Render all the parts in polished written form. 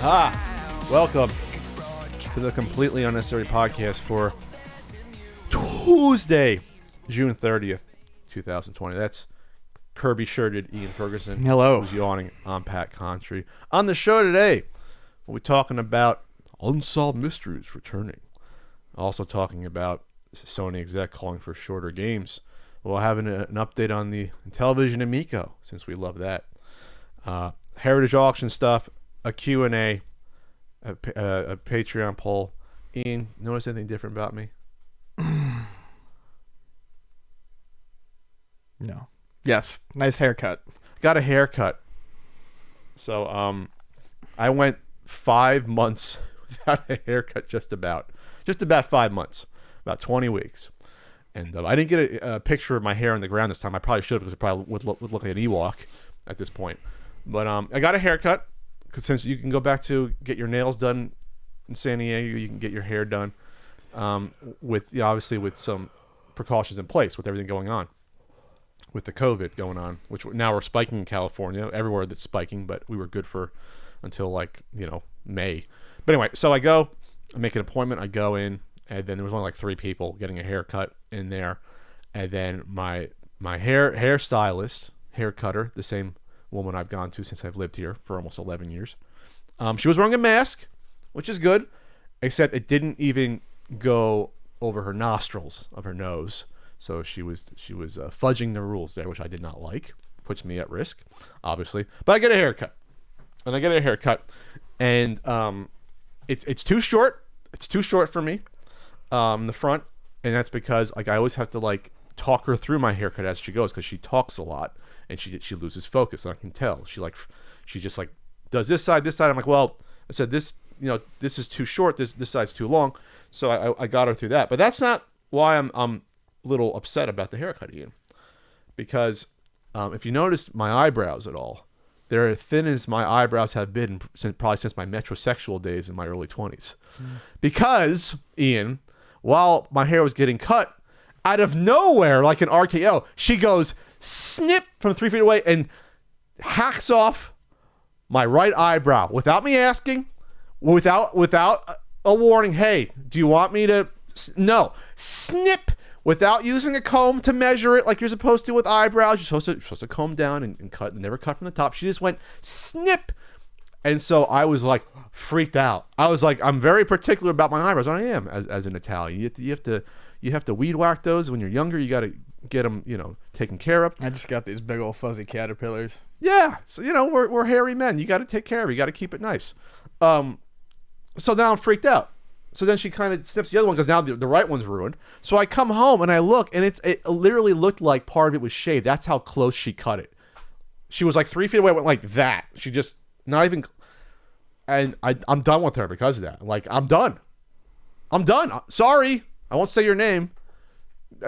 Welcome to the Completely Unnecessary Podcast for Tuesday, June 30th, 2020. That's Kirby-shirted Ian Ferguson. Hello. Who's yawning. I'm Pat Contry. On the show today, we'll be talking about Unsolved Mysteries returning. Also talking about Sony exec calling for shorter games. We'll have an update on the Television Amico, since we love that. Heritage auction stuff, a Q&A, a Patreon poll. Ian, notice anything different about me? No. Yes. Nice haircut. Got a haircut. So I went 5 months without a haircut, just about 5 months, about 20 weeks. And I didn't get a picture of my hair on the ground this time. I probably should have, because it probably would look like an Ewok at this point. But I got a haircut, because since you can go back to get your nails done in San Diego, you can get your hair done with obviously with some precautions in place with everything going on, with the COVID going on, which now we're spiking in California, everywhere that's spiking, but we were good for until May. But anyway, so I make an appointment, I go in, and then there was only like 3 people getting a haircut in there, and then my hairstylist, hair cutter, the same woman I've gone to since I've lived here for almost 11 years. She was wearing a mask, which is good, except it didn't even go over her nostrils of her nose. So she was fudging the rules there, which I did not like. Puts me at risk, obviously. But I get a haircut, and it's too short. It's too short for me, the front, and that's because I always have to talk her through my haircut as she goes, because she talks a lot and she loses focus, and I can tell she just does this side. I'm like, well, I said this is too short. This side's too long. So I got her through that. But that's not why I'm a little upset about the haircut, Ian, because if you noticed my eyebrows at all, they're as thin as my eyebrows have been probably since my metrosexual days in my early 20s. Because, Ian, while my hair was getting cut, out of nowhere, like an RKO, she goes snip from 3 feet away and hacks off my right eyebrow without me asking, without a warning. Hey, do you want me to? No, snip. Without using a comb to measure it like you're supposed to with eyebrows. You're supposed to comb down and cut, and never cut from the top. She just went snip. And so I was freaked out. I was I'm very particular about my eyebrows. I am as an Italian. You have to weed whack those when you're younger. You got to get them, taken care of. I just got these big old fuzzy caterpillars. Yeah. So, we're hairy men. You got to take care of it. You got to keep it nice. So now I'm freaked out. So then she kind of snips the other one, because now the right one's ruined. So I come home and I look, and it literally looked like part of it was shaved. That's how close she cut it. She was 3 feet away, went like that. She just not even. And I'm done with her because of that. I'm done. Sorry, I won't say your name,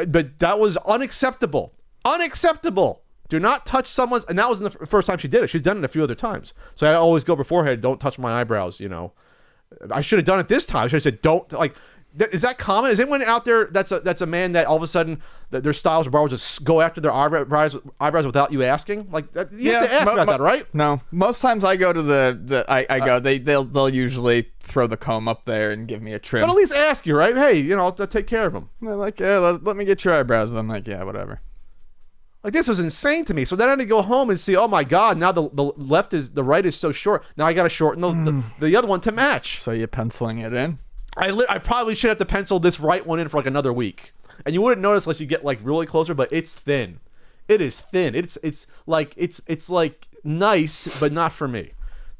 but that was unacceptable. Unacceptable. Do not touch someone's. And that wasn't the first time she did it. She's done it a few other times. So I always go beforehand. Don't touch my eyebrows. I should have done it this time. I should have said, don't. Is that common? Is anyone out there that's a man that all of a sudden their styles or barbers just go after their eyebrows without you asking? You have to ask about that, right? No, most times I go to I go. They'll usually throw the comb up there and give me a trim. But at least ask you, right? Hey, I'll take care of them. They're like, yeah, let me get your eyebrows. I'm like, yeah, whatever. This was insane to me. So then I had to go home and see, oh my God, now the right is so short. Now I got to shorten the other one to match. So you're penciling it in? I probably should have to pencil this right one in for another week. And you wouldn't notice unless you get really closer, but it's thin. It is thin. It's nice, but not for me.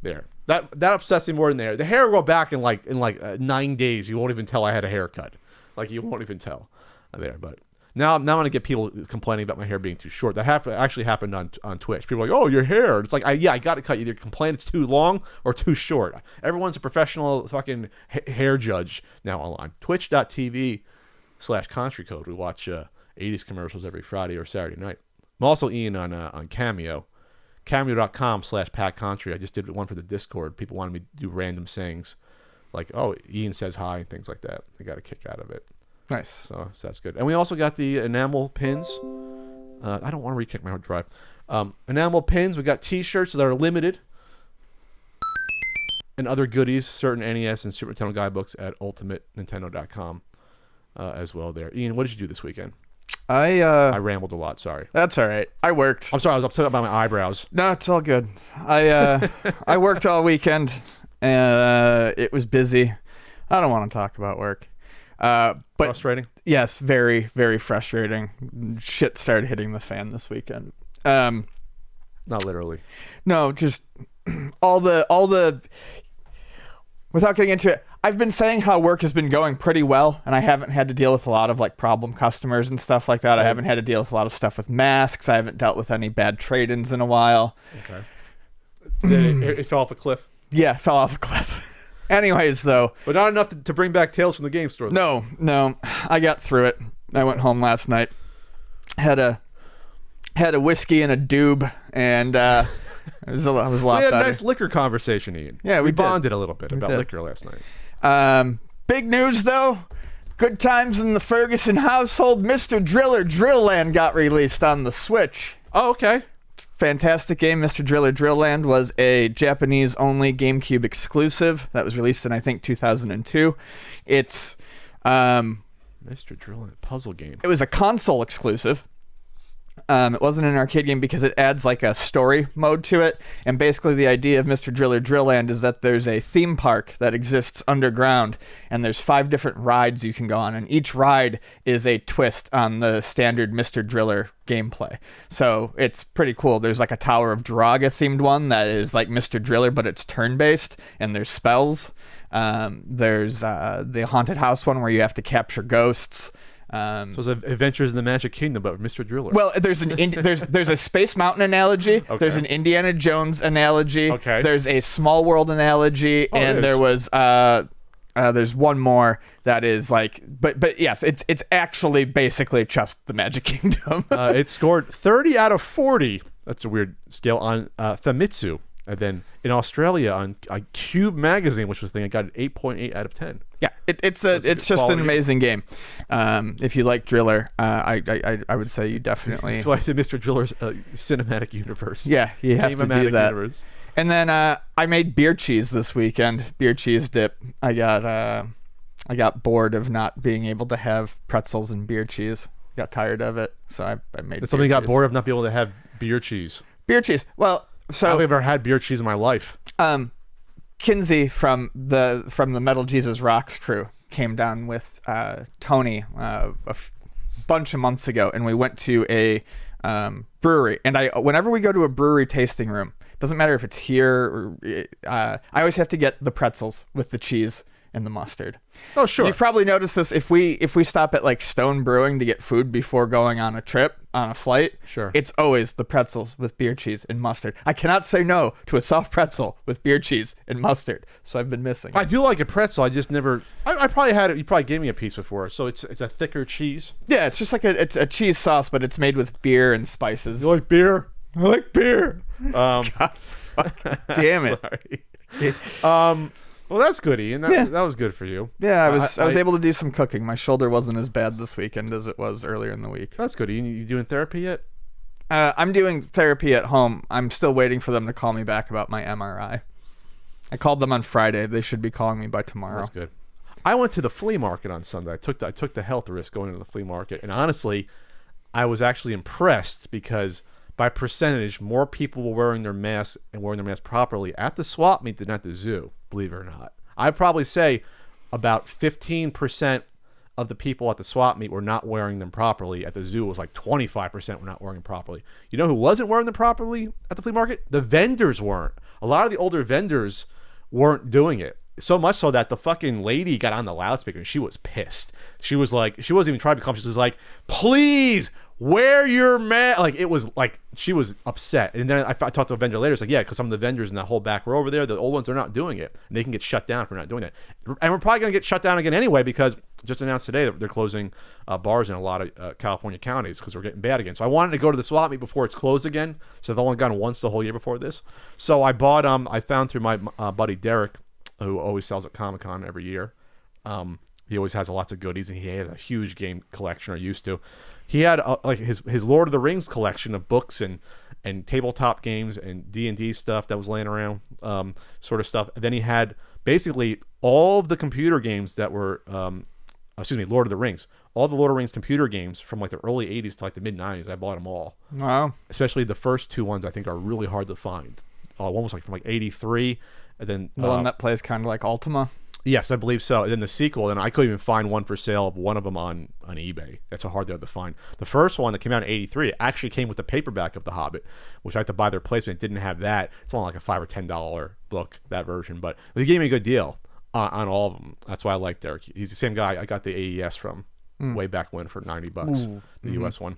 There. That upsets me more than there. The hair will grow back in 9 days. You won't even tell I had a haircut. You won't even tell there, but Now I'm going to get people complaining about my hair being too short. That actually happened on Twitch. People are like, oh, your hair. It's I got to cut. Either complain it's too long or too short. Everyone's a professional fucking hair judge now online. Twitch.tv/Country Code. We watch 80s commercials every Friday or Saturday night. I'm also Ian on Cameo. Cameo.com/Pat Country. I just did one for the Discord. People wanted me to do random sayings oh, Ian says hi and things like that. I got a kick out of it. Nice. So that's good. And we also got the enamel pins. I don't want to re-kick my hard drive. Enamel pins. We got T-shirts that are limited. and other goodies, certain NES and Super Nintendo guidebooks at ultimatenintendo.com as well there. Ian, what did you do this weekend? I rambled a lot, sorry. That's all right. I worked. I'm sorry, I was upset about my eyebrows. No, it's all good. I worked all weekend. It was busy. I don't want to talk about work. But Frustrating? yes, very, very frustrating. Shit started hitting the fan this weekend. Not literally. No, just all the without getting into it, I've been saying how work has been going pretty well, and I haven't had to deal with a lot of like problem customers and stuff like that. I haven't had to deal with a lot of stuff with masks. I haven't dealt with any bad trade-ins in a while. Okay. It fell off a cliff. Yeah, fell off a cliff. Anyways, though. But not enough to bring back Tales from the Game Store. No. I got through it. I went home last night. Had a whiskey and a doob, and it was a lot we had better. a nice liquor conversation, Ian. Yeah, we did. bonded a little bit about did. liquor last night. Big news, though. Good times in the Ferguson household. Mr. Driller Drill Land got released on the Switch. Oh, okay. Fantastic game. Mr. Driller Drill Land was a Japanese-only GameCube exclusive that was released in, I think, 2002. It's Mr. Drill and puzzle game. it was a console exclusive. It wasn't an arcade game because it adds like a story mode to it. And basically the idea of Mr. Driller Drill Land is that there's a theme park that exists underground, and there's 5 different rides you can go on, and each ride is a twist on the standard Mr. Driller gameplay. So it's pretty cool. There's like a Tower of Draga themed one that is like Mr. Driller, but it's turn-based, and there's spells. There's the haunted house one where you have to capture ghosts. So it's Adventures in the Magic Kingdom, but Mr. Driller. Well, there's there's a Space Mountain analogy. Okay. There's an Indiana Jones analogy. Okay. There's a Small World analogy, and there was there's one more that is like, but yes, it's actually basically just the Magic Kingdom. It scored 30 out of 40. That's a weird scale on Famitsu. And then in Australia on Cube Magazine, which was the thing, I got an 8.8 out of 10. Yeah, it's just quality. an amazing game. If you like Driller, I would say you definitely. It's like the Mr. Driller's cinematic universe. Yeah, you have to do that. Universe. And then I made beer cheese this weekend. Beer cheese dip. I got bored of not being able to have pretzels and beer cheese. Got tired of it, so I made. It's something got bored of not being able to have beer cheese. Beer cheese. Well, so I've never had beer cheese in my life. Kinsey from the Metal Jesus Rocks crew came down with Tony bunch of months ago, and we went to a brewery. And whenever we go to a brewery tasting room, doesn't matter if it's here or I always have to get the pretzels with the cheese and the mustard. Oh, sure. You've probably noticed this if we stop at like Stone Brewing to get food before going on a trip, on a flight. Sure. It's always the pretzels with beer cheese and mustard. I cannot say no to a soft pretzel with beer cheese and mustard, so I've been missing. I do like a pretzel. I just never. I probably had it. You probably gave me a piece before. So it's a thicker cheese. Yeah, it's just like it's a cheese sauce, but it's made with beer and spices. You like beer? I like beer. God, Damn it. Sorry. Well, that's good, Ian. That was good for you. Yeah, I was able to do some cooking. My shoulder wasn't as bad this weekend as it was earlier in the week. That's good, Ian. You doing therapy yet? I'm doing therapy at home. I'm still waiting for them to call me back about my MRI. I called them on Friday. They should be calling me by tomorrow. That's good. I went to the flea market on Sunday. I took the health risk going to the flea market, and honestly, I was actually impressed because by percentage, more people were wearing their masks and wearing their masks properly at the swap meet than at the zoo, believe it or not. I'd probably say about 15% of the people at the swap meet were not wearing them properly. At the zoo, it was like 25% were not wearing them properly. You know who wasn't wearing them properly at the flea market? The vendors weren't. A lot of the older vendors weren't doing it. So much so that the fucking lady got on the loudspeaker and she was pissed. She was like, she wasn't even trying to be calm. She was like, please wear your mask. Like, it was like, she was upset. And then I talked to a vendor later. It's like, yeah, because some of the vendors in that whole back row over there, the old ones, are not doing it. And they can get shut down for not doing that. And we're probably going to get shut down again anyway, because just announced today that they're closing bars in a lot of California counties because we're getting bad again. So I wanted to go to the swap meet before it's closed again. So I've only gone once the whole year before this. So I bought, I found through my buddy Derek, who always sells at Comic-Con every year. He always has lots of goodies, and he has a huge game collection, or used to. He had like his Lord of the Rings collection of books and and tabletop games and D&D stuff that was laying around, sort of stuff. And then he had basically all of the computer games that were, Lord of the Rings. All the Lord of the Rings computer games from like the early 80s to like the mid 90s. I bought them all. Wow. Especially the first two ones I think are really hard to find. One was like from like 83, and then the one that plays kind of like Ultima. Yes, I believe so. And then the sequel, and I couldn't even find one for sale of one of them on eBay. That's how hard they are to find. The first one that came out in 83 actually came with the paperback of The Hobbit, which I had to buy their replacement. It didn't have that. It's only like a $5 or $10 book, that version. But he gave me a good deal on all of them. That's why I like Derek. He's the same guy I got the AES from way back when for $90, the US one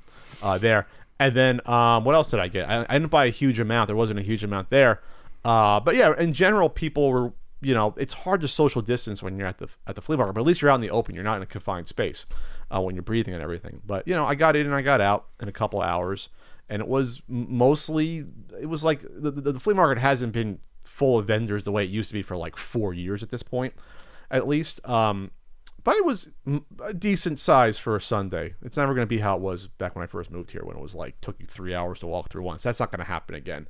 there. And then what else did I get? I didn't buy a huge amount. There wasn't a huge amount there. But yeah, in general, people were, it's hard to social distance when you're at the flea market, but at least you're out in the open. You're not in a confined space when you're breathing and everything. But, I got in and I got out in a couple hours, and it was like the flea market hasn't been full of vendors the way it used to be for like 4 years at this point, at least. But it was a decent size for a Sunday. It's never going to be how it was back when I first moved here, when it was like took you 3 hours to walk through once. That's not going to happen again.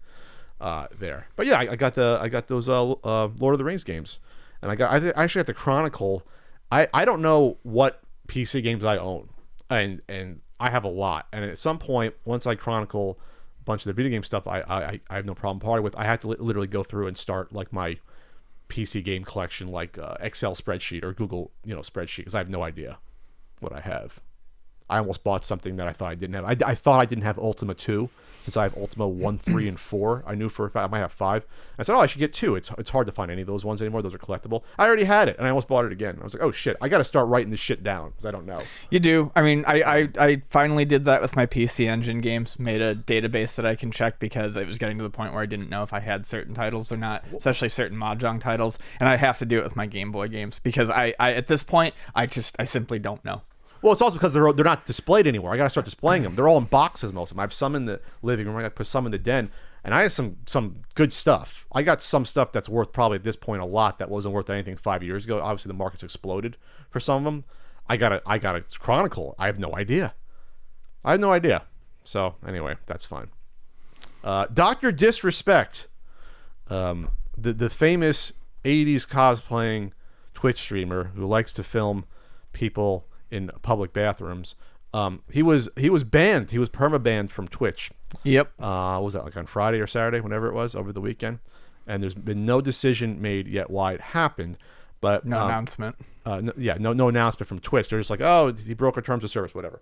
There, but yeah, I got those Lord of the Rings games, and I actually got the Chronicle. I don't know what PC games I own, and I have a lot. And at some point, once I chronicle a bunch of the video game stuff, I have no problem parting with. I have to literally go through and start like my PC game collection, like Excel spreadsheet or Google spreadsheet, because I have no idea what I have. I almost bought something that I thought I didn't have. I thought I didn't have Ultima 2, since I have Ultima 1, 3, and 4. I knew for a fact I might have 5. I said, I should get 2. It's hard to find any of those ones anymore. Those are collectible. I already had it, and I almost bought it again. I was like, oh shit, I got to start writing this shit down, because I don't know. You do. I mean, I finally did that with my PC Engine games. Made a database that I can check, because it was getting to the point where I didn't know if I had certain titles or not, especially certain Mahjong titles. And I have to do it with my Game Boy games, because I at this point, I simply don't know. Well, it's also because they're not displayed anywhere. I got to start displaying them. They're all in boxes, most of them. I have some in the living room. I got to put some in the den. And I have some good stuff. I got some stuff that's worth probably at this point a lot that wasn't worth anything 5 years ago. Obviously, the market's exploded for some of them. I got a Chronicle. I have no idea. So, anyway, that's fine. Dr. Disrespect, the famous 80s cosplaying Twitch streamer who likes to film people in public bathrooms. He was banned. He was perma-banned from Twitch. Yep. What was that, like on Friday or Saturday, whenever it was, over the weekend? And there's been no decision made yet why it happened. But no announcement. No announcement from Twitch. They're just like, oh, he broke our terms of service, whatever.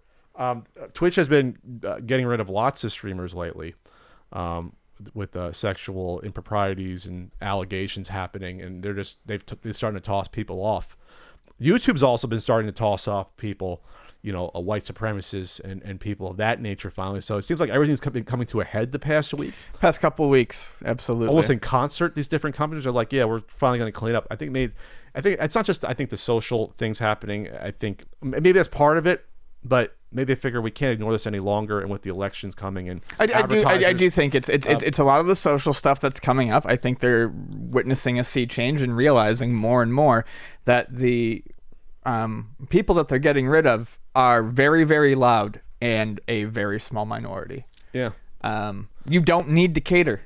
Twitch has been getting rid of lots of streamers lately, with sexual improprieties and allegations happening, and they're starting to toss people off. YouTube's also been starting to toss off people, white supremacists and people of that nature finally. So it seems like everything's been coming to a head the past week. Past couple of weeks, absolutely. Almost in concert, these different companies are like, yeah, we're finally going to clean up. I think it's not just, the social things happening. I think maybe that's part of it, but maybe they figure we can't ignore this any longer. And with the elections coming in, I do think it's a lot of the social stuff that's coming up. I think they're witnessing a sea change and realizing more and more that the people that they're getting rid of are very, very loud and a very small minority. Yeah. You don't need to cater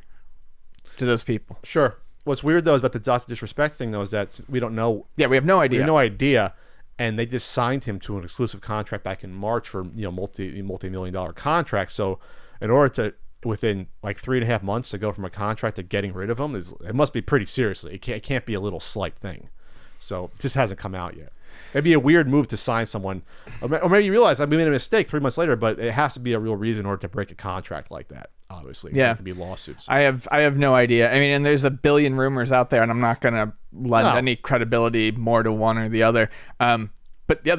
to those people. Sure. What's weird, though, is about the Dr. Disrespect thing, though, is that we don't know. Yeah, we have no idea. We have no idea. And they just signed him to an exclusive contract back in March for, multi-million-dollar contract. So in order to, within like 3.5 months, to go from a contract to getting rid of him, it must be pretty seriously. It can't be a little slight thing. So it just hasn't come out yet. It'd be a weird move to sign someone, or maybe you realize we made a mistake 3 months later, but it has to be a real reason in order to break a contract like that. Obviously, yeah, it could be lawsuits. I have no idea. I mean, and there's a billion rumors out there, and I'm not gonna lend any credibility more to one or the other. But yeah,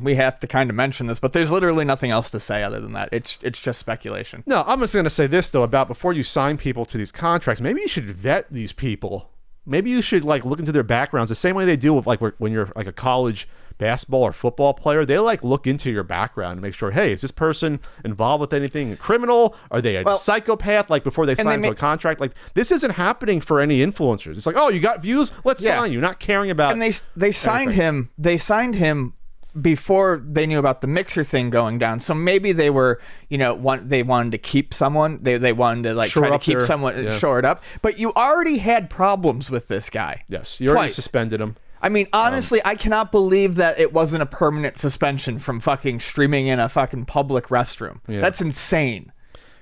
we have to kind of mention this, but there's literally nothing else to say other than that. It's just speculation. No, I'm just gonna say this though, about before you sign people to these contracts, maybe you should vet these people. Maybe you should look into their backgrounds the same way they do with when you're like a college basketball or football player. They look into your background and make sure, hey, is this person involved with anything criminal? Are they a psychopath? Before they sign for a contract, this isn't happening for any influencers. It's like, oh, you got views? Let's sign you. Not caring about. And they signed him. They signed him before they knew about the mixer thing going down. So maybe they were, they wanted to keep someone. They wanted to like try to keep someone shored up. But you already had problems with this guy. Yes, you already suspended him. I mean, honestly, I cannot believe that it wasn't a permanent suspension from fucking streaming in a fucking public restroom. Yeah. That's insane.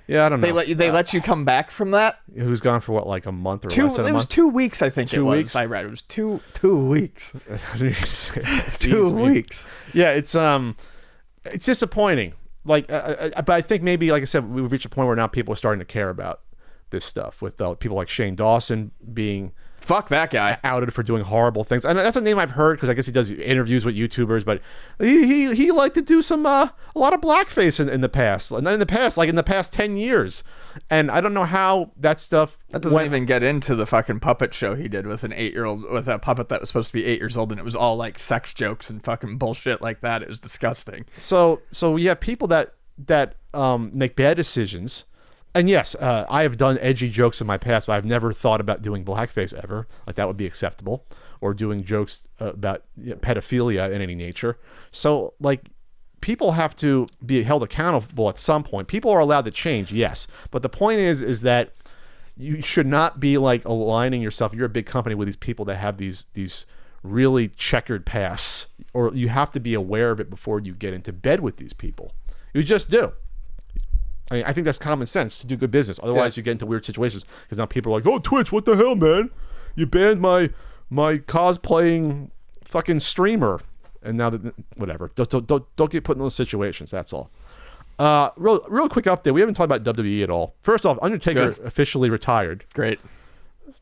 Yeah, I don't know. They let you come back from that? It was gone for what, like a month or less than a month? It was 2 weeks, I think. 2 weeks? I read it was two weeks. 2 weeks. Yeah, it's disappointing. Like, but I think maybe, like I said, we've reached a point where now people are starting to care about this stuff with people like Shane Dawson being fuck that guy outed for doing horrible things. And that's a name I've heard because I guess he does interviews with YouTubers, but he liked to do some a lot of blackface in the past. Not in the past, like in the past 10 years. And I don't know how that stuff doesn't even get into the fucking puppet show he did with an 8-year-old, with a puppet that was supposed to be 8 years old, and it was all like sex jokes and fucking bullshit like that. It was disgusting. So you have people that make bad decisions. And yes, I have done edgy jokes in my past, but I've never thought about doing blackface ever. Like, that would be acceptable. Or doing jokes about pedophilia in any nature. So, like, people have to be held accountable at some point. People are allowed to change, yes. But the point is that you should not be, like, aligning yourself. You're a big company with these people that have these really checkered pasts. Or you have to be aware of it before you get into bed with these people. You just do. I mean, I think that's common sense to do good business. Otherwise, you get into weird situations because now people are like, "Oh, Twitch, what the hell, man? You banned my cosplaying fucking streamer." And now whatever. Don't get put in those situations. That's all. Real quick update. We haven't talked about WWE at all. First off, Undertaker officially retired. Great.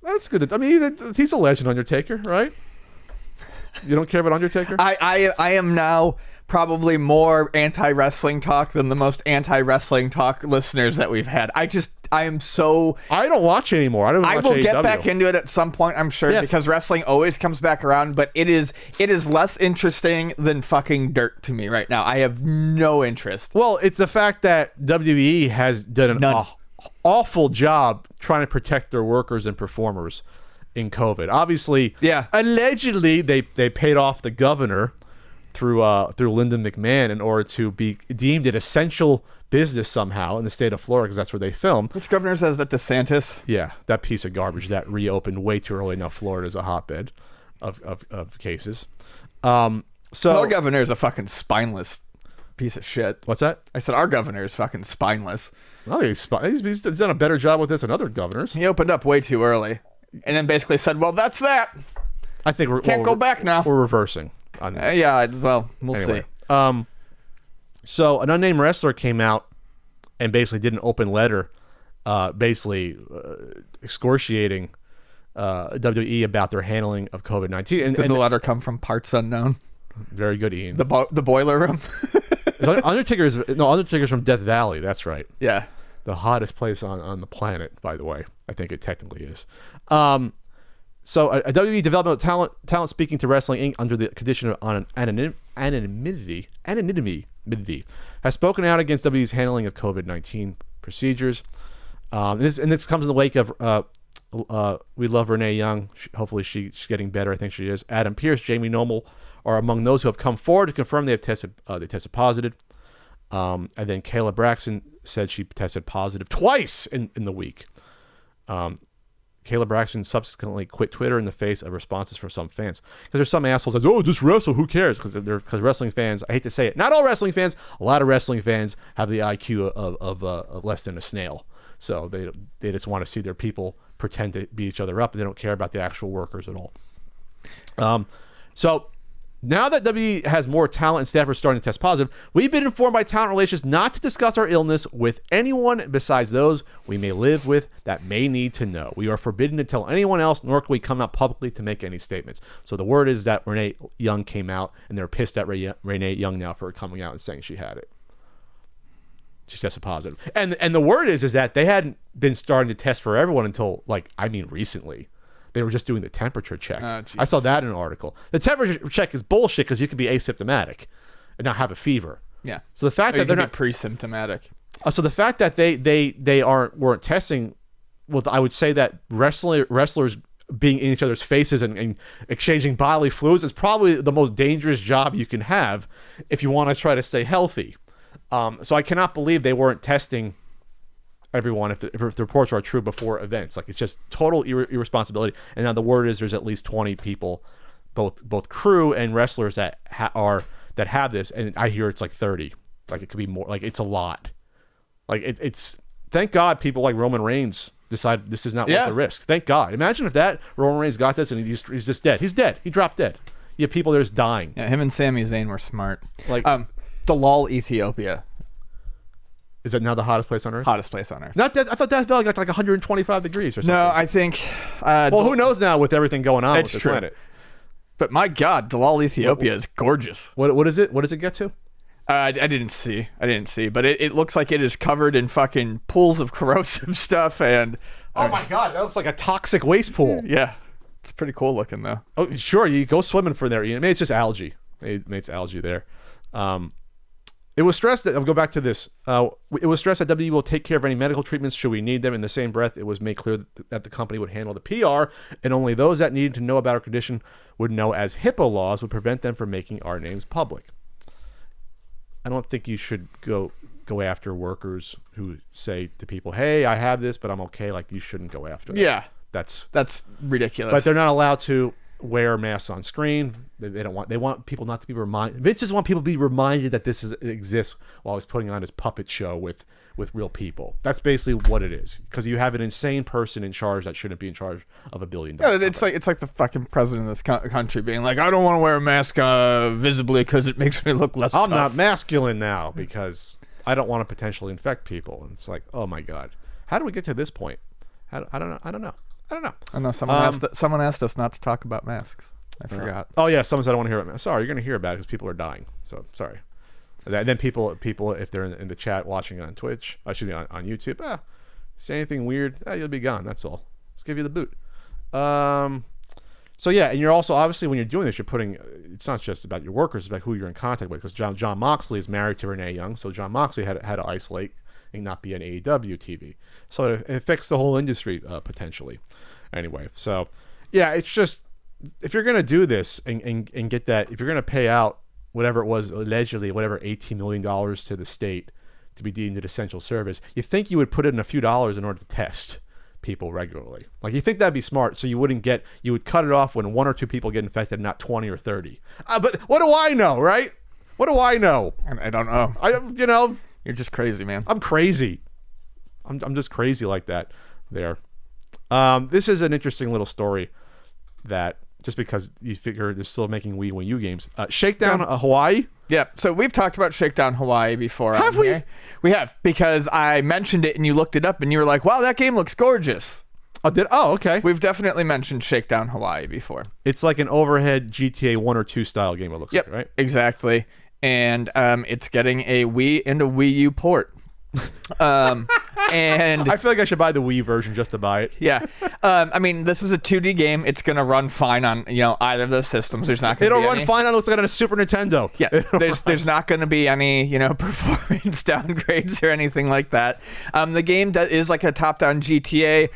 That's good. I mean, he's a legend, Undertaker, right? You don't care about Undertaker? I am now probably more anti-wrestling talk than the most anti-wrestling talk listeners that we've had. I am so... I don't watch anymore. I will get back into it at some point, I'm sure, because wrestling always comes back around, but it is less interesting than fucking dirt to me right now. I have no interest. Well, it's the fact that WWE has done an awful job trying to protect their workers and performers in COVID. Obviously, allegedly, they paid off the governor through Lyndon McMahon in order to be deemed an essential business somehow in the state of Florida, because that's where they film. Which governor says that? DeSantis? Yeah, that piece of garbage that reopened way too early. Now Florida is a hotbed of cases. So our governor is a fucking spineless piece of shit. What's that? I said our governor is fucking spineless. Well, he's done a better job with this than other governors. He opened up way too early and then basically said, "Well, that's that. I think we can't go back now. We're reversing." We'll see. So an unnamed wrestler came out and basically did an open letter, excoriating WWE about their handling of COVID-19. And the letter come from parts unknown? Very good, Ian. The boiler room. Undertaker's from Death Valley. That's right. Yeah, the hottest place on the planet, by the way. I think it technically is. So a WWE developmental talent speaking to Wrestling Inc. under the condition of anonymity has spoken out against WWE's handling of COVID-19 procedures. This comes in the wake of we love Renee Young. Hopefully she's getting better. I think she is. Adam Pearce, Jamie Noble are among those who have come forward to confirm they tested positive. And then Kayla Braxton said she tested positive twice in the week. Kayla Braxton subsequently quit Twitter in the face of responses from some fans. Because there's some assholes that say, "Oh, just wrestle, who cares?" Because wrestling fans, I hate to say it, not all wrestling fans, a lot of wrestling fans have the IQ of less than a snail. So they just want to see their people pretend to beat each other up, and they don't care about the actual workers at all. So now that WWE has more talent and staff are starting to test positive, we've been informed by talent relations not to discuss our illness with anyone besides those we may live with that may need to know. We are forbidden to tell anyone else, nor can we come out publicly to make any statements. So the word is that Renee Young came out, and they're pissed at Renee Young now for coming out and saying she had it. She tested positive. And the word is that they hadn't been starting to test for everyone until, recently. They were just doing the temperature check. Oh, I saw that in an article. The temperature check is bullshit because you can be asymptomatic and not have a fever. Yeah. So the fact that they're not pre-symptomatic. So the fact that they weren't testing, well, I would say that wrestlers being in each other's faces and exchanging bodily fluids is probably the most dangerous job you can have if you want to try to stay healthy. So I cannot believe they weren't testing everyone if the reports are true before events. Like, it's just total irresponsibility. And now the word is there's at least 20 people, both crew and wrestlers that have this, and I hear it's like 30. Like, it could be more. Like, it's a lot. Like, it's thank God people like Roman Reigns decide this is not worth the risk. Thank God. Imagine if that Roman Reigns got this and he's just dead. He's dead. He dropped dead. You have people there just dying. Yeah, him and Sami Zayn were smart. Like, Dalal, Ethiopia. Is that now the hottest place on Earth? Hottest place on Earth. Not that I thought Death Valley got like 125 degrees or something. No, I think. Well, who knows now with everything going on It's with the true. planet? But my God, Dalal, Ethiopia is gorgeous. What is it? What does it get to? I didn't see, but it looks like it is covered in fucking pools of corrosive stuff and. Oh my God, that looks like a toxic waste pool. Yeah, it's pretty cool looking though. Oh, sure, you go swimming for there. I mean, it's just algae. It's algae there. It was stressed that I'll go back to this. It was stressed that WWE will take care of any medical treatments should we need them. In the same breath, it was made clear that the company would handle the PR, and only those that needed to know about our condition would know, as HIPAA laws would prevent them from making our names public. I don't think you should go after workers who say to people, "Hey, I have this, but I'm okay." Like, you shouldn't go after that. Yeah, that's ridiculous. But they're not allowed to wear masks on screen. They want people not to be reminded. Vince just want people to be reminded that it exists while he's putting on his puppet show with real people. That's basically what it is, because you have an insane person in charge that shouldn't be in charge of $1 billion. Yeah, it's like the fucking president of this country being like, I don't want to wear a mask visibly because it makes me look less tough. I'm not masculine now because I don't want to potentially infect people. And it's like, oh my God, how do we get to this point? I don't know. I know someone asked us not to talk about masks. I forgot. Oh yeah, someone said I don't want to hear about it. Sorry, you're going to hear about it because people are dying. So sorry. And then people, if they're in the chat watching it on Twitch, I should be on YouTube. Say anything weird, you'll be gone. That's all. Let's give you the boot. So yeah, and you're also, obviously, when you're doing this, you're putting. It's not just about your workers; it's about who you're in contact with. Because John Moxley is married to Renee Young, so John Moxley had to isolate and not be on AEW TV. So it affects the whole industry potentially. Anyway, so yeah, it's just, if you're gonna do this and get that, if you're gonna pay out whatever it was, allegedly, whatever, $18 million to the state to be deemed an essential service, you think you would put in a few dollars in order to test people regularly. Like, you think that'd be smart, so you would cut it off when 1 or 2 people get infected, not 20 or 30. But what do I know, right? What do I know? I don't know. You're just crazy, man. I'm crazy. I'm just crazy like that there. This is an interesting little story that, just because you figure they're still making Wii U games. Shakedown Hawaii. Yeah, so we've talked about Shakedown Hawaii before. Have we? Here. We have, because I mentioned it and you looked it up and you were like, wow, that game looks gorgeous. Oh, okay. We've definitely mentioned Shakedown Hawaii before. It's like an overhead GTA 1 or 2 style game, it looks like, right? Exactly. And it's getting a Wii and a Wii U port. And I feel like I should buy the Wii version just to buy it. Yeah. I mean, this is a 2D game. It's going to run fine on, either of those systems. There's not going to be It'll run fine on, looks like on a Super Nintendo. Yeah. There's not going to be any, performance downgrades or anything like that. The game is like a top-down GTA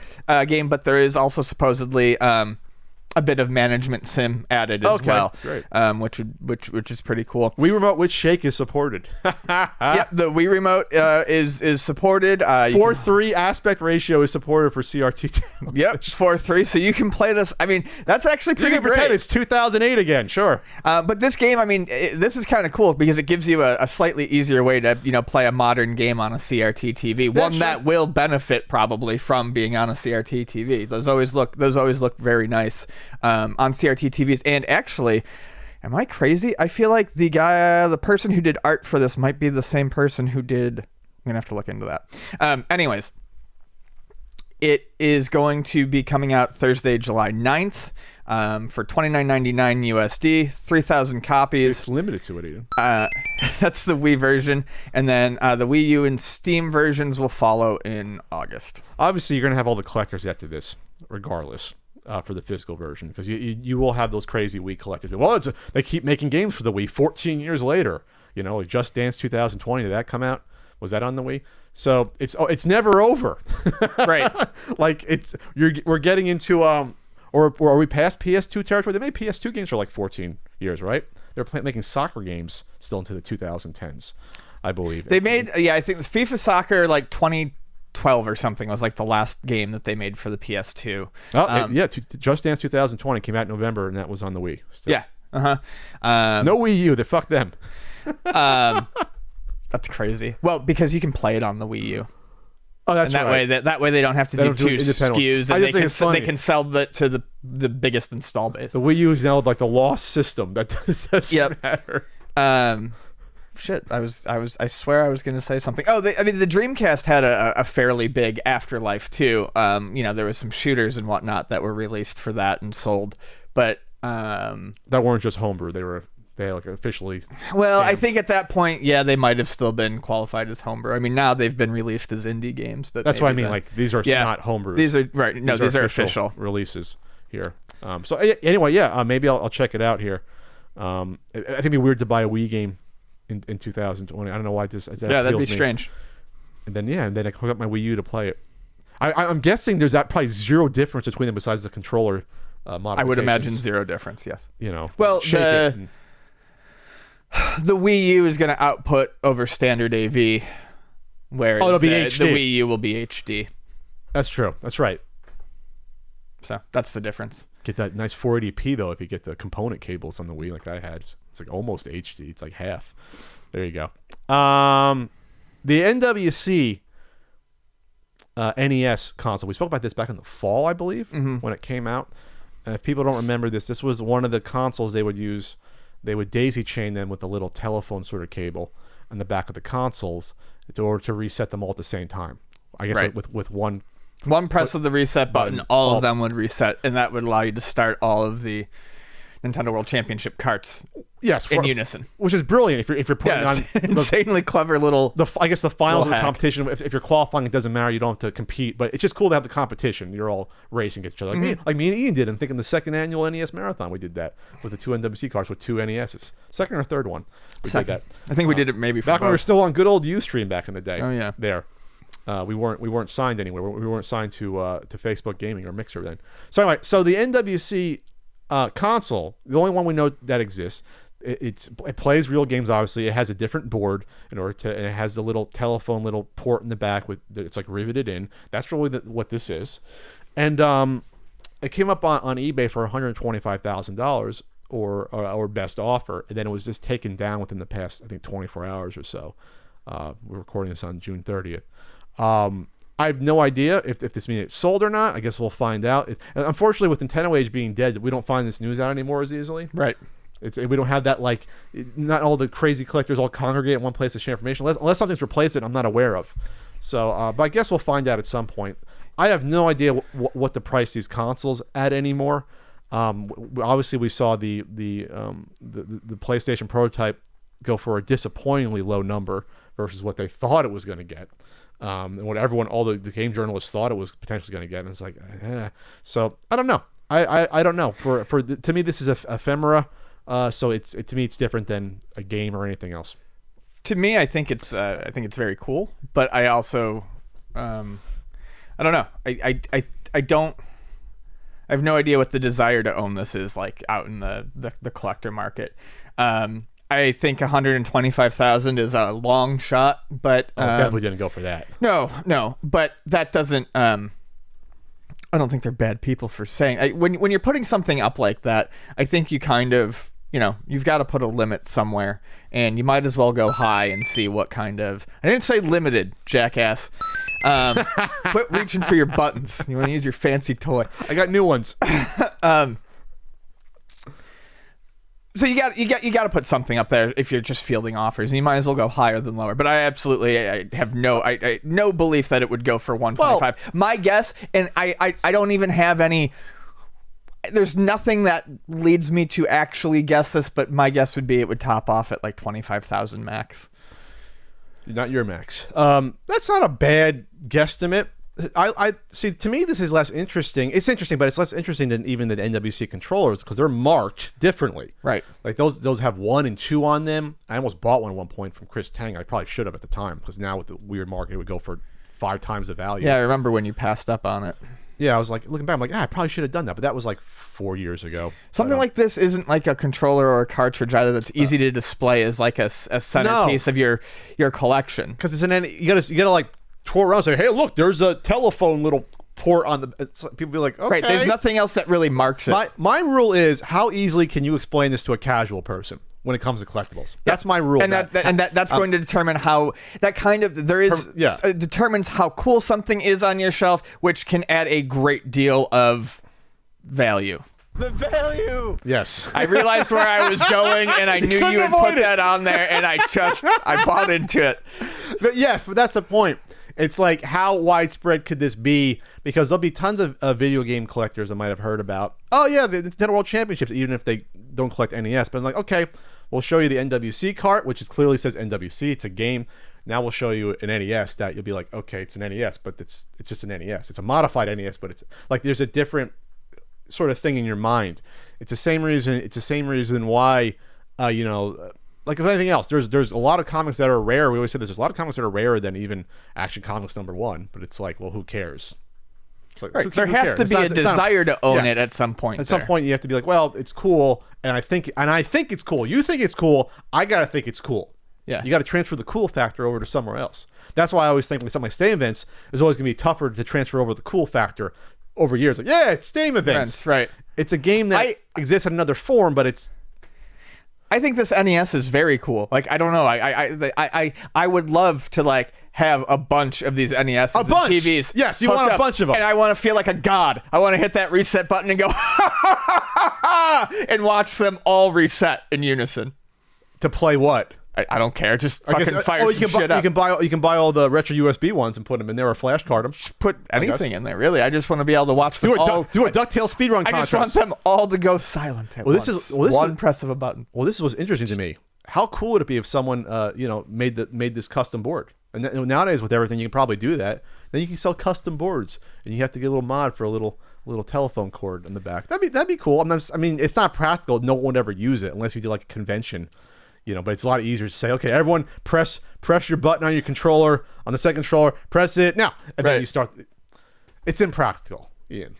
game, but there is also supposedly a bit of management sim added as well. Great. Which is pretty cool. Wii Remote with Shake is supported. Yep, the Wii Remote is supported. 4:3 aspect ratio is supported for CRT. Yep, 4:3. So you can play this. I mean, that's actually pretty great. Pretend it's 2008 again, sure. But this game, I mean, this is kind of cool because it gives you a slightly easier way to play a modern game on a CRT TV. One that will benefit probably from being on a CRT TV. Those always look very nice on CRT TVs. And actually, am I crazy? I feel like the person who did art for this might be the same person who did. I'm gonna have to look into that. Anyways, it is going to be coming out Thursday, July 9th, for $29.99 USD, 3,000 copies. It's limited to it, Eden. That's the Wii version, and then the Wii U and Steam versions will follow in August. Obviously, you're gonna have all the collectors after this, regardless. For the physical version, because you will have those crazy Wii collectors. Well, they keep making games for the Wii 14 years later. Like Just Dance 2020, did that come out? Was that on the Wii? So it's never over, right? Like we're getting into Or are we past PS2 territory? They made PS2 games for like 14 years, right? They were making soccer games still into the 2010s, I believe. They made, I think the FIFA Soccer like 2012 or something was like the last game that they made for the PS2. Just Dance 2020 came out in November, and that was on the Wii. Still. Yeah. No Wii U. They fuck them. That's crazy. Well, because you can play it on the Wii U. Oh, that's and that way they don't have to do two SKUs, and they can sell that to the biggest install base. The Wii U is now like the lost system. That doesn't matter. Shit, I swear I was going to say something. Oh, the Dreamcast had a fairly big afterlife too. There was some shooters and whatnot that were released for that and sold, but that weren't just homebrew. They had like officially. Well, I think at that point, they might have still been qualified as homebrew. I mean, now they've been released as indie games, but that's what I mean. Like these are not homebrew. These are right. No, these are official releases here. So anyway, maybe I'll check it out here. I think it'd be weird to buy a Wii game in 2020. I don't know why this. That'd be strange. And then I hook up my Wii U to play it. I'm guessing there's probably zero difference between them besides the controller modifications. I would imagine zero difference. Yes. Well, the Wii U is going to output over standard AV, whereas it'll be HD. The Wii U will be HD. That's true. That's right. So that's the difference. Get that nice 480p though if you get the component cables on the Wii like I had. It's like almost HD. It's like half. There you go. The NWC NES console. We spoke about this back in the fall, I believe, when it came out. And if people don't remember this was one of the consoles they would use. They would daisy chain them with a little telephone sort of cable on the back of the consoles in order to reset them all at the same time. I guess with one press of the reset button, all of them would reset, and that would allow you to start all of the Nintendo World Championship carts. Yes, in unison, which is brilliant. If you're putting on insanely clever little, I guess the finals of the competition. If you're qualifying, it doesn't matter. You don't have to compete, but it's just cool to have the competition. You're all racing against each other, like me and Ian did. I think in the second annual NES marathon, we did that with the two NWC carts with two NESs. Second or third one, we did that. I think we did it maybe back when we were still on good old Ustream back in the day. Oh yeah, there. We weren't signed anywhere. We weren't signed to Facebook Gaming or Mixer then. So anyway, the NWC console, the only one we know that exists, it plays real games. Obviously, it has a different board and it has the little telephone little port in the back with it's like riveted in. That's really what this is, and it came up on eBay for $125,000 or best offer, and then it was just taken down within the past, I think, 24 hours or so. We're recording this on June 30th. I have no idea if this means it's sold or not. I guess we'll find out. Unfortunately, with Nintendo Age being dead, we don't find this news out anymore as easily. Right. We don't have that, like, not all the crazy collectors all congregate in one place to share information. Unless something's replaced it, I'm not aware of. So, but I guess we'll find out at some point. I have no idea what to price these consoles at anymore. Obviously, we saw the PlayStation prototype go for a disappointingly low number versus what they thought it was going to get. And what all the game journalists thought it was potentially going to get, and it's like, So I don't know. I don't know. To me, this is ephemera. So to me, it's different than a game or anything else. To me, I think it's very cool, but I also, I don't know. I don't. I have no idea what the desire to own this is like out in the collector market. I think 125,000 is a long shot, but definitely didn't go for that. No, but that doesn't. I don't think they're bad people for saying. When you're putting something up like that, I think you kind of, you've got to put a limit somewhere, and you might as well go high and see what kind of. I didn't say limited, jackass. Quit reaching for your buttons. You want to use your fancy toy. I got new ones. So you got to put something up there if you're just fielding offers, and you might as well go higher than lower. But I have no belief that it would go for 125. Well, my guess, and I don't even have any. There's nothing that leads me to actually guess this, but my guess would be it would top off at like 25,000 max. Not your max. That's not a bad guesstimate. I see. To me, this is less interesting. It's interesting, but it's less interesting than even the NWC controllers because they're marked differently. Right. Like those have 1 and 2 on them. I almost bought one at one point from Chris Tang. I probably should have at the time because now with the weird market, it would go for 5 times the value. Yeah, I remember when you passed up on it. Yeah, I was like looking back. I'm like, I probably should have done that, but that was like 4 years ago. Something like this isn't like a controller or a cartridge either. That's easy to display as like a centerpiece of your collection. Because it's you gotta like tour around and say, hey, look, there's a telephone little port on the. People be like, okay. Right. There's nothing else that really marks it. My rule is, how easily can you explain this to a casual person when it comes to collectibles? That's my rule. And that's going to determine how that kind of determines how cool something is on your shelf, which can add a great deal of value. The value. Yes. I realized where I was going, and I knew you would put that on there, and I bought into it. But yes, but that's the point. It's like, how widespread could this be? Because there'll be tons of video game collectors that might have heard about, oh yeah, the Nintendo World Championships, even if they don't collect NES. But I'm like, okay, we'll show you the NWC cart, which clearly says NWC. It's a game. Now we'll show you an NES that you'll be like, okay, it's an NES, but it's just an NES. It's a modified NES, but it's like there's a different sort of thing in your mind. It's the same reason. It's the same reason why, like with anything else, there's a lot of comics that are rare. We always say there's a lot of comics that are rarer than even Action Comics #1. But it's like, well, who cares? It's like, right. There has to be a desire to own it at some point. At some point, you have to be like, well, it's cool, and I think it's cool. You think it's cool. I gotta think it's cool. Yeah. You got to transfer the cool factor over to somewhere else. That's why I always think like something like Steam events is always gonna be tougher to transfer over the cool factor over years. Like, yeah, it's Steam events. Right. It's a game that exists in another form, but it's. I think this NES is very cool. Like, I don't know. I would love to like have a bunch of these NESs and TVs. Yes, you want a bunch of them. And I want to feel like a god. I want to hit that reset button and go and watch them all reset in unison. To play what? I don't care. Just fucking fire some shit up. You can buy all the retro USB ones and put them in there or flash card them. Just put anything in there, really. I just want to be able to watch them all. Do a DuckTales speedrun contest. I just want them all to go silent at once. One press of a button. Well, this is what's interesting to me. How cool would it be if someone made this custom board? And nowadays with everything, you can probably do that. Then you can sell custom boards, and you have to get a little mod for a little telephone cord in the back. That'd be cool. I mean, it's not practical. No one would ever use it unless you do like a convention. But it's a lot easier to say, okay, everyone press your button on your controller, on the second controller, press it now, and then you start. It's impractical, Ian.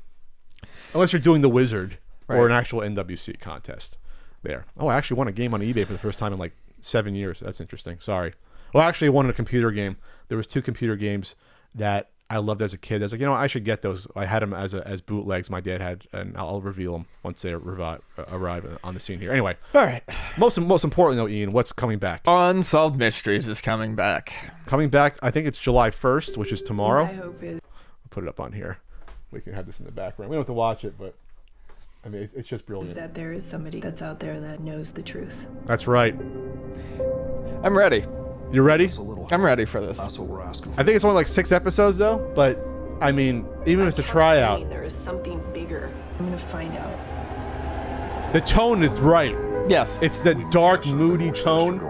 Unless you're doing the Wizard or an actual NWC contest. There. Oh, I actually won a game on eBay for the first time in like 7 years. That's interesting. Sorry. Well, actually, I won a computer game. There was 2 computer games that I loved as a kid. I was like, I should get those. I had them as bootlegs. My dad had, and I'll reveal them once they arrive on the scene here. Anyway, all right. Most importantly, though, Ian, what's coming back? Unsolved Mysteries is coming back. Coming back. I think it's July 1st, which is tomorrow. My hope is. I'll put it up on here. We can have this in the background. We don't have to watch it, but I mean, it's just brilliant. Is that there is somebody that's out there that knows the truth. That's right. I'm ready. You ready? I'm ready for this. That's what we're asking for. I think it's only like 6 episodes though, but I mean, even if it's a tryout, there is something bigger. I'm gonna find out. the tone is right. Yes. It's the dark, moody tone.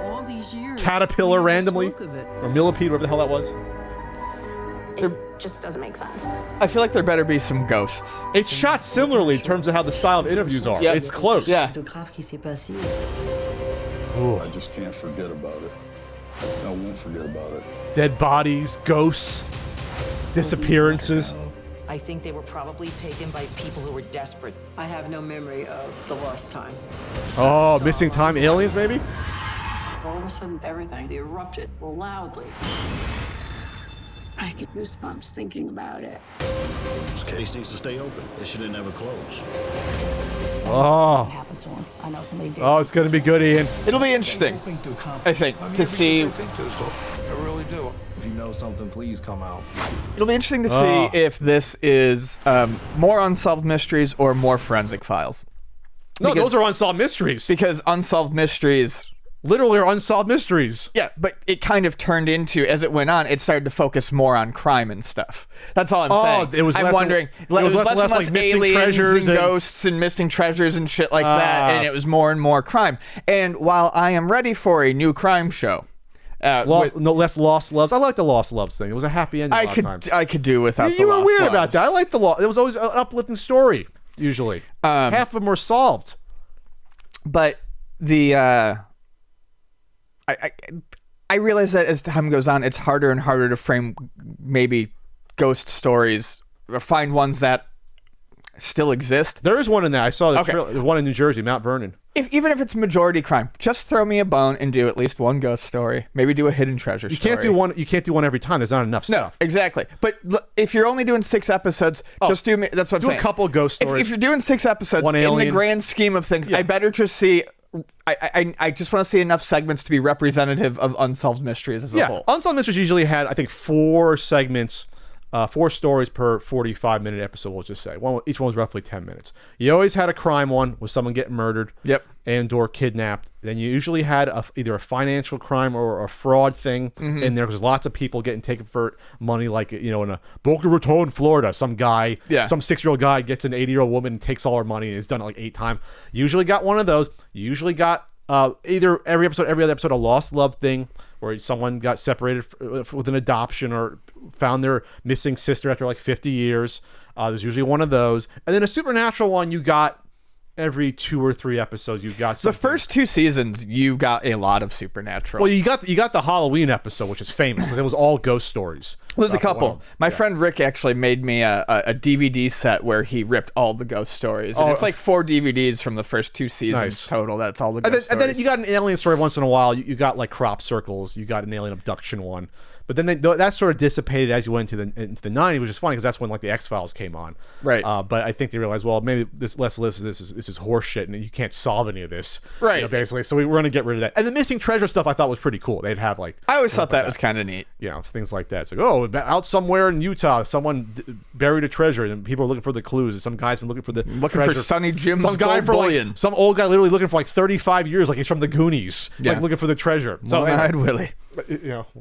All these years, Caterpillar randomly, spoke of it. or millipede, whatever the hell that was. It just doesn't make sense. I feel like there better be some ghosts. It's shot similarly in terms of how the style of interviews are. Yeah. It's close. Yeah. I just can't forget about it. I won't forget about it. Dead bodies, ghosts, disappearances. I think they were probably taken by people who were desperate. I have no memory of the lost time. Oh, missing time aliens, maybe? All of a sudden, everything erupted loudly. I get goosebumps thinking about it. This case needs to stay open. It should have never closed. Oh. What happened to him? I know somebody did. Oh, it's going to be good, Ian. It'll be interesting, I think, to see. I really do. If you know something, please come out. It'll be interesting to see if this is more Unsolved Mysteries or more Forensic Files. No, those are Unsolved Mysteries. Because Unsolved Mysteries literally are Unsolved Mysteries. Yeah, but it kind of turned into, as it went on, it started to focus more on crime and stuff. That's all I'm saying. It was I'm less wondering. It was less and less like missing aliens treasures and ghosts and missing treasures and shit like that, and it was more and more crime. And while I am ready for a new crime show, less Lost Loves. I like the Lost Loves thing. It was a happy ending. I could do without. You the were Lost weird Loves. about that. I like the Lost. It was always an uplifting story. Usually, half of them were solved. But the I realize that as time goes on, it's harder and harder to frame maybe ghost stories, or find ones that still exist. There is one in there. I saw the Okay. trailer. There's one in New Jersey, Mount Vernon. Even if it's majority crime, just throw me a bone and do at least one ghost story. Maybe do a hidden treasure story. You can't do one every time. There's not enough No, stuff. exactly. But if you're only doing 6 episodes, just do me. That's what I'm Do saying. a couple of ghost stories. If you're doing 6 episodes, One in the alien. grand scheme of things, I better just see. I just want to see enough segments to be representative of Unsolved Mysteries as a whole. Unsolved Mysteries usually had, I think, 4 segments, 4 stories per 45-minute episode, we'll just say. Each one was roughly 10 minutes. You always had a crime one with someone getting murdered and or kidnapped. Then you usually had either a financial crime or a fraud thing in there, because lots of people getting taken for money, like, in a Boca Raton, Florida, some guy, some 6-year-old guy gets an 80-year-old woman and takes all her money and has done it like 8 times. You usually got one of those. You usually got either every other episode, a lost love thing, where someone got separated with an adoption or found their missing sister after like 50 years. There's usually one of those. And then a supernatural one you got every 2 or 3 episodes. You got something. The first 2 seasons, you got a lot of supernatural. Well, you got the Halloween episode, which is famous because it was all ghost stories. There's a couple. My friend Rick actually made me a DVD set where he ripped all the ghost stories. And it's like 4 DVDs from the first 2 seasons total. That's all the ghost stories. And then you got an alien story once in a while. You got like crop circles. You got an alien abduction one. But then that sort of dissipated as you went into the 90s, which is funny because that's when like the X-Files came on. Right. But I think they realized, well, maybe this is horse shit and you can't solve any of this. Right. Basically. So we're going to get rid of that. And the missing treasure stuff I thought was pretty cool. They'd have like... I always thought that was kind of neat. Things like that. It's like, out somewhere in Utah, someone buried a treasure and people are looking for the clues. And some guy's been looking for the treasure. For Sonny Jim's some guy gold for bullion. Like, some old guy literally looking for like 35 years, like he's from the Goonies. Yeah. Like looking for the treasure. So One-eyed Willie.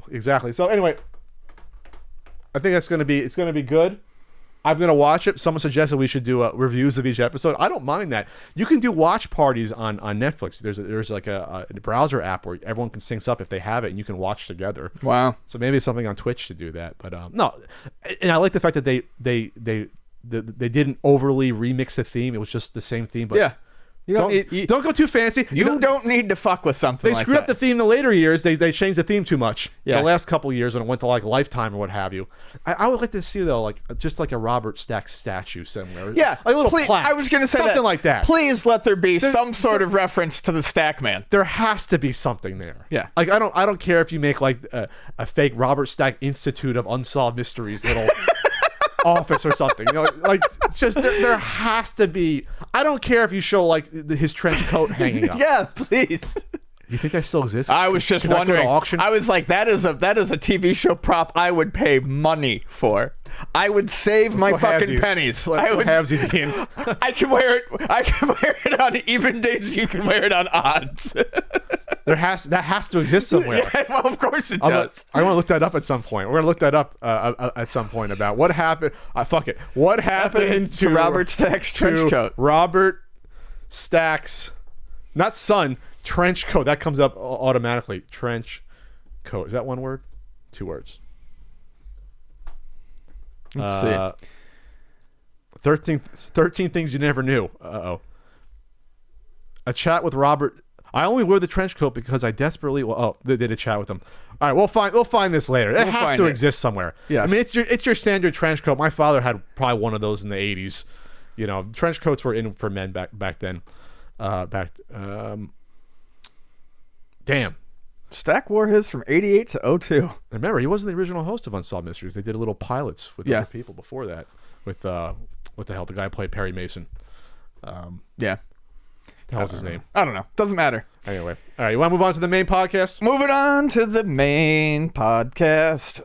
Exactly. So anyway, I think it's gonna be good. I'm gonna watch it. Someone suggested we should do reviews of each episode. I don't mind that. You can do watch parties on Netflix. There's like a browser app where everyone can sync up if they have it, and you can watch together. Wow. So maybe it's something on Twitch to do that. But no, and I like the fact that they didn't overly remix the theme. It was just the same theme. But don't go too fancy. You don't need to fuck with something. They screwed up the theme in the later years. They changed the theme too much. Yeah. The last couple years when it went to like Lifetime or what have you. I would like to see though, like just like a Robert Stack statue somewhere. Yeah, like a little plaque. I was going to say something like that. Please let there be some sort of reference to the Stack Man. There has to be something there. Yeah. Like I don't care if you make like a fake Robert Stack Institute of Unsolved Mysteries little office or something. Like it's just there has to be. I don't care if you show like his trench coat hanging up. Yeah, please. You think that still exists? I was just wondering. Auction? I was like, that is a TV show prop I would pay money for. I would save my fucking pennies. Let's go halvesies again. I can wear it. I can wear it on even days. You can wear it on odds. That has to exist somewhere. Yeah, well, of course it does. I want to look that up at some point. We're gonna look that up at some point about what happened. Fuck it. What happened to Robert Stack's trench coat? Robert Stack's, not son, trench coat. That comes up automatically. Trench coat. Is that one word? 2 words. Let's see. 13 things you never knew. Uh-oh. A chat with Robert. I only wear the trench coat because I desperately. They did a chat with him. All right, we'll find this later. It has to exist somewhere. Yes. I mean, it's your standard trench coat. My father had probably one of those in the 80s. Trench coats were in for men back then. Damn. Stack wore his from 88 to 02. Remember, he wasn't the original host of Unsolved Mysteries. They did little pilots with other people before that. With what the hell? The guy who played Perry Mason. Yeah. The hell's his name? I don't know. Doesn't matter. Anyway. All right, you want to move on to the main podcast? Moving on to the main podcast.